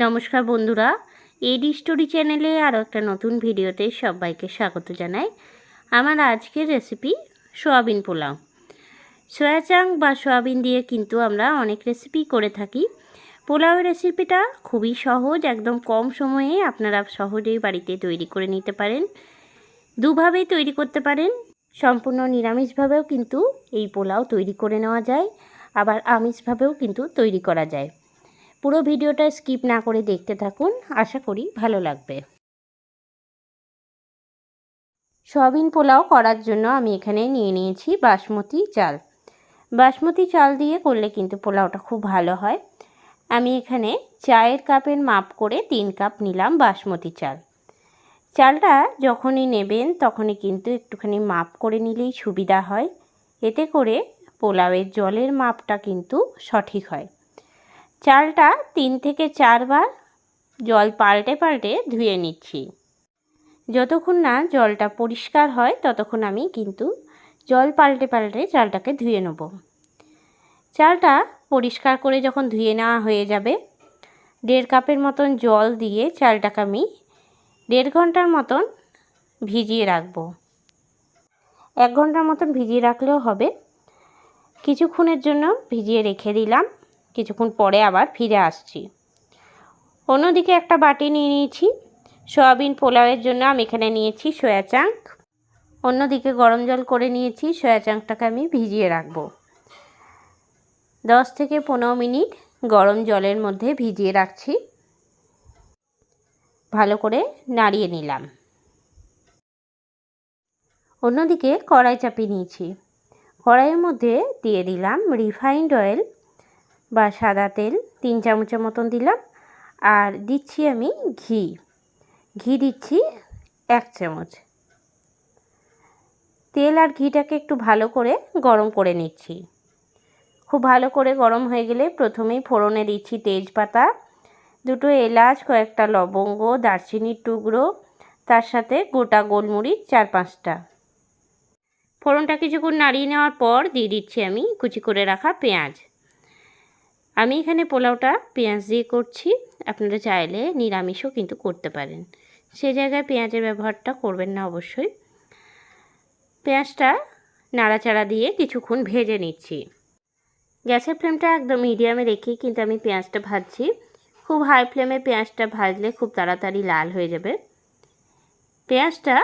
নমস্কার বন্ধুরা, এডি স্টোরি চ্যানেলে আরও একটা নতুন ভিডিওতে সবাইকে স্বাগত জানাই। আমার আজকের রেসিপি সয়াবিন পোলাও। সয়া চাংক বা সয়াবিন দিয়ে কিন্তু আমরা অনেক রেসিপি করে থাকি। পোলাও রেসিপিটা খুবই সহজ, একদম কম সময়ে আপনারা সহজেই বাড়িতে তৈরি করে নিতে পারেন। দুভাবেই তৈরি করতে পারেন। সম্পূর্ণ নিরামিষভাবেও কিন্তু এই পোলাও তৈরি করে নেওয়া যায়, আবার আমিষভাবেও কিন্তু তৈরি করা যায়। পুরো ভিডিওটা স্কিপ না করে দেখতে থাকুন, আশা করি ভালো লাগবে। সয়াবিন পোলাও করার জন্য আমি এখানে নিয়ে নিয়েছি বাসমতি চাল। বাসমতি চাল দিয়ে করলে কিন্তু পোলাওটা খুব ভালো হয়। আমি এখানে চায়ের কাপের মাপ করে 3 কাপ নিলাম বাসমতি চাল। চালটা যখনই নেবেন তখনই কিন্তু একটুখানি মাপ করে নিলেই সুবিধা হয়, এতে করে পোলাওয়ের জলের মাপটা কিন্তু সঠিক হয়। চালটা 3 থেকে 4 বার জল পাল্টে পাল্টে ধুয়ে নিচ্ছি। যতক্ষণ না জলটা পরিষ্কার হয় ততক্ষণ আমি কিন্তু জল পাল্টে পাল্টে চালটাকে ধুয়ে নেব। চালটা পরিষ্কার করে যখন ধুয়ে নেওয়া হয়ে যাবে, 1.5 কাপের মতন জল দিয়ে চালটাকে আমি 1.5 ঘন্টার মতন ভিজিয়ে রাখবো। 1 ঘন্টার মতন ভিজিয়ে রাখলেও হবে। কিছুক্ষণের জন্য ভিজিয়ে রেখে দিলাম, কিছুক্ষণ পরে আবার ফিরে আসছি। অন্যদিকে একটা বাটি নিয়ে নিয়েছি। সয়াবিন পোলাওয়ের জন্য আমি এখানে নিয়েছি সয়া চাংক। অন্যদিকে গরম জল করে নিয়েছি, সয়া চাংকটাকে আমি ভিজিয়ে রাখবো। 10 থেকে 15 মিনিট গরম জলের মধ্যে ভিজিয়ে রাখছি। ভালো করে নাড়িয়ে নিলাম। অন্যদিকে কড়াই চাপিয়ে নিয়েছি। কড়াইয়ের মধ্যে দিয়ে দিলাম রিফাইন্ড অয়েল বা সাদা তেল, 3 চামচের মতন দিলাম। আর দিচ্ছি আমি ঘি দিচ্ছি 1 চামচ। তেল আর ঘিটাকে একটু ভালো করে গরম করে নিচ্ছি। খুব ভালো করে গরম হয়ে গেলে প্রথমেই ফোড়নে দিচ্ছি তেজপাতা, 2টো এলাচ, কয়েকটা লবঙ্গ, দারচিনির টুকরো, তার সাথে গোটা গোলমরিচ 4-5টা। ফোড়নটা কিছুক্ষণ নাড়িয়ে নেওয়ার পর দিয়ে দিচ্ছি আমি কুচি করে রাখা পেঁয়াজ। আমি এখানে পোলাওটা পেঁয়াজ দিয়ে করছি, আপনারা চাইলে নিরামিষও কিন্তু করতে পারেন, সে জায়গায় পেঁয়াজের ব্যবহারটা করবেন না অবশ্যই। পেঁয়াজটা নাড়াচাড়া দিয়ে কিছুক্ষণ ভেজে নিচ্ছি। গ্যাসের ফ্লেমটা একদম মিডিয়ামে রেখেই কিন্তু আমি পেঁয়াজটা ভাজছি। খুব হাই ফ্লেমে পেঁয়াজটা ভাজলে খুব তাড়াতাড়ি লাল হয়ে যাবে। পেঁয়াজটা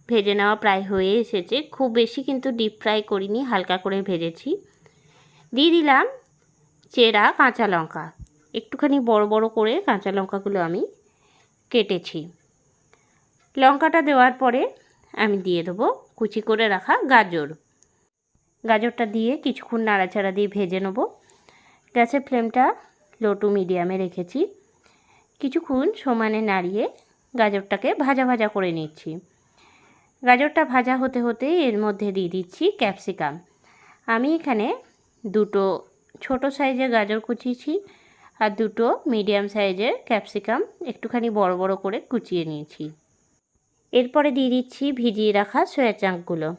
ভেজে নেওয়া প্রায় হয়ে এসেছে, খুব বেশি কিন্তু ডিপ ফ্রাই করিনি, হালকা করে ভেজেছি। দিয়ে দিলাম চেরা কাঁচা লঙ্কা, একটুখানি বড় বড় করে কাঁচা লঙ্কাগুলো আমি কেটেছি। লঙ্কাটা দেওয়ার পরে আমি দিয়ে দেবো কুচি করে রাখা গাজরটা দিয়ে কিছুক্ষণ নাড়াচাড়া দিয়ে ভেজে নেব। গ্যাসের ফ্লেমটা লো টু মিডিয়ামে রেখেছি। কিছুক্ষণ সমানে নাড়িয়ে গাজরটাকে ভাজা ভাজা করে নিচ্ছি। গাজরটা ভাজা হতে হতে এর মধ্যে দিয়ে দিচ্ছি ক্যাপসিকাম। আমি এখানে 2টো ছোটো সাইজের গাজর কুচিয়েছি আর 2টো মিডিয়াম সাইজের ক্যাপসিকাম একটুখানি বড় বড় করে কুচিয়ে নিয়েছি। এরপরে দিয়ে দিচ্ছি ভিজিয়ে রাখা সয়া চাংকগুলো।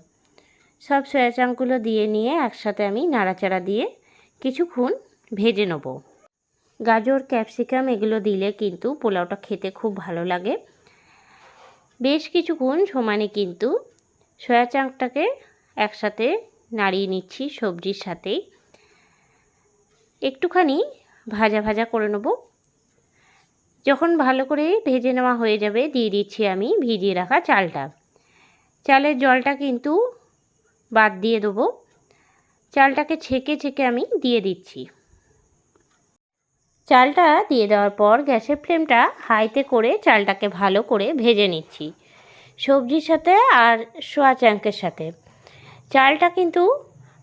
সব সয়া চাংকগুলো দিয়ে নিয়ে একসাথে আমি নাড়াচাড়া দিয়ে কিছুক্ষণ ভেজে নেব। গাজর, ক্যাপসিকাম এগুলো দিলে কিন্তু পোলাওটা খেতে খুব ভালো লাগে। বেশ কিছুক্ষণ সমানে কিন্তু সয়া চাংকটাকে একসাথে নাড়িয়ে নিচ্ছি সবজির সাথেই। একটুখানি ভাজা ভাজা করে নেব। যখন ভালো করে ভেজে নেওয়া হয়ে যাবে দিয়ে দিচ্ছি আমি ভিজিয়ে রাখা চালটা। চালের জলটা কিন্তু বাদ দিয়ে দেবো। চালটাকে ছেঁকে ছেঁকে আমি দিয়ে দিচ্ছি। চালটা দিয়ে দেওয়ার পর গ্যাসের ফ্লেমটা হাইতে করে চালটাকে ভালো করে ভেজে নিচ্ছি সবজির সাথে আর সয়া চাংকের সাথে। চালটা কিন্তু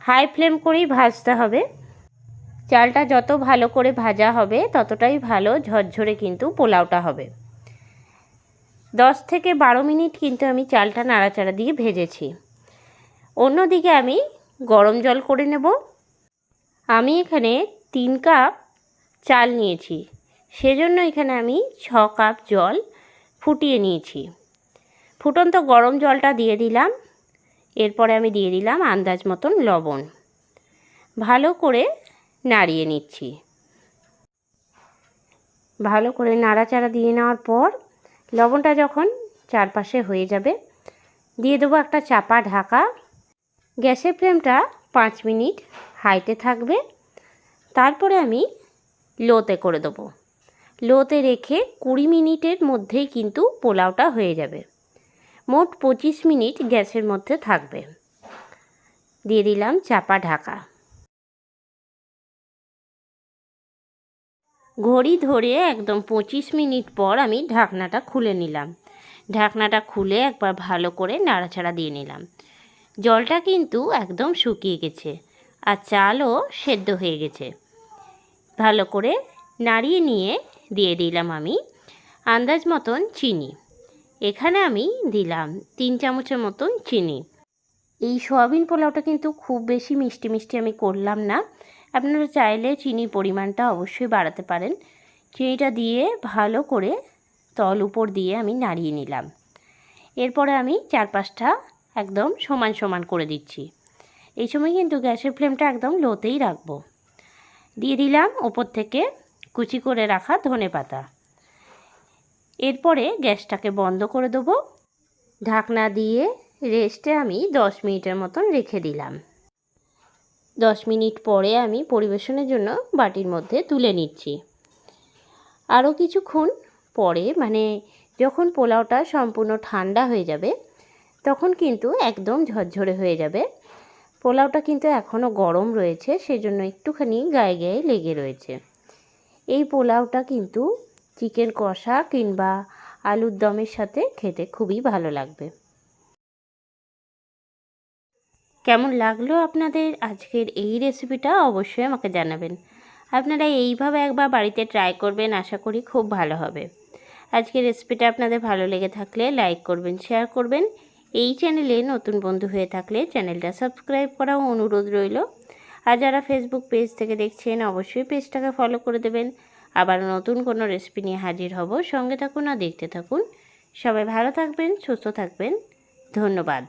হাই ফ্লেম করেই ভাজতে হবে। চালটা যত ভালো করে ভাজা হবে ততটাই ভালো ঝরঝরে কিন্তু পোলাওটা হবে। 10 থেকে 12 মিনিট কিন্তু আমি চালটা নাড়াচাড়া দিয়ে ভেজেছি। অন্যদিকে আমি গরম জল করে নেব। আমি এখানে 3 কাপ চাল নিয়েছি, সেজন্য এখানে আমি 6 কাপ জল ফুটিয়ে নিয়েছি। ফুটন্ত গরম জলটা দিয়ে দিলাম। এরপরে আমি দিয়ে দিলাম আন্দাজ মতন লবণ। ভালো করে নাড়িয়ে নিচ্ছি। ভালো করে নাড়াচাড়া দিয়ে নেওয়ার পর লবণটা যখন চারপাশে হয়ে যাবে দিয়ে দেবো একটা চাপা ঢাকা। গ্যাসের ফ্লেমটা 5 মিনিট হাইতে থাকবে। তারপরে আমি লোতে করে দেবো। লোতে রেখে 20 মিনিটের মধ্যেই কিন্তু পোলাওটা হয়ে যাবে। মোট 25 মিনিট গ্যাসের মধ্যে থাকবে। দিয়ে দিলাম চাপা ঢাকা। ঘড়ি ধরে একদম 25 মিনিট পর আমি ঢাকনাটা খুলে নিলাম। ঢাকনাটা খুলে একবার ভালো করে নাড়াচাড়া দিয়ে নিলাম। জলটা কিন্তু একদম শুকিয়ে গেছে আর চালও সেদ্ধ হয়ে গেছে। ভালো করে নাড়িয়ে নিয়ে দিয়ে দিলাম আমি আন্দাজ মতন চিনি। এখানে আমি দিলাম 3 চামচের মতন চিনি। এই সয়াবিন পোলাওটা কিন্তু খুব বেশি মিষ্টি মিষ্টি আমি করলাম না। আপনারা চাইলে চিনির পরিমাণটা অবশ্যই বাড়াতে পারেন। চিনিটা দিয়ে ভালো করে তল উপর দিয়ে আমি নাড়িয়ে নিলাম। এরপরে আমি চারপাশটা একদম সমান সমান করে দিচ্ছি। এই সময় কিন্তু গ্যাসের ফ্লেমটা একদম লোতেই রাখবো। দিয়ে দিলাম ওপর থেকে কুচি করে রাখা ধনেপাতা। এরপরে গ্যাসটাকে বন্ধ করে দেবো। ঢাকনা দিয়ে রেস্টে আমি 10 মিনিটের মতন রেখে দিলাম। 10 মিনিট পরে আমি পরিবেশনের জন্য বাটির মধ্যে তুলে নিচ্ছি। আরও কিছুক্ষণ পরে যখন পোলাওটা সম্পূর্ণ ঠান্ডা হয়ে যাবে তখন কিন্তু একদম ঝরঝরে হয়ে যাবে। পোলাওটা কিন্তু এখনও গরম রয়েছে, সেজন্য একটুখানি গায়ে গায়ে লেগে রয়েছে। এই পোলাওটা কিন্তু চিকেন কষা কিংবা আলুর দমের সাথে খেতে খুবই ভালো লাগবে। কেমন লাগলো আপনাদের আজকের এই রেসিপিটা অবশ্যই আমাকে জানাবেন। আপনারা এইভাবে একবার বাড়িতে ট্রাই করবেন, আশা করি খুব ভালো হবে। আজকের রেসিপিটা আপনাদের ভালো লেগে থাকলে লাইক করবেন, শেয়ার করবেন। এই চ্যানেলে নতুন বন্ধু হয়ে থাকলে চ্যানেলটা সাবস্ক্রাইব করাও অনুরোধ রইল। আর যারা ফেসবুক পেজ থেকে দেখছেন অবশ্যই পেজটাকে ফলো করে দেবেন। আবার নতুন কোনো রেসিপি নিয়ে হাজির হব। সঙ্গে থাকুন আর দেখতে থাকুন। সবাই ভালো থাকবেন, সুস্থ থাকবেন। ধন্যবাদ।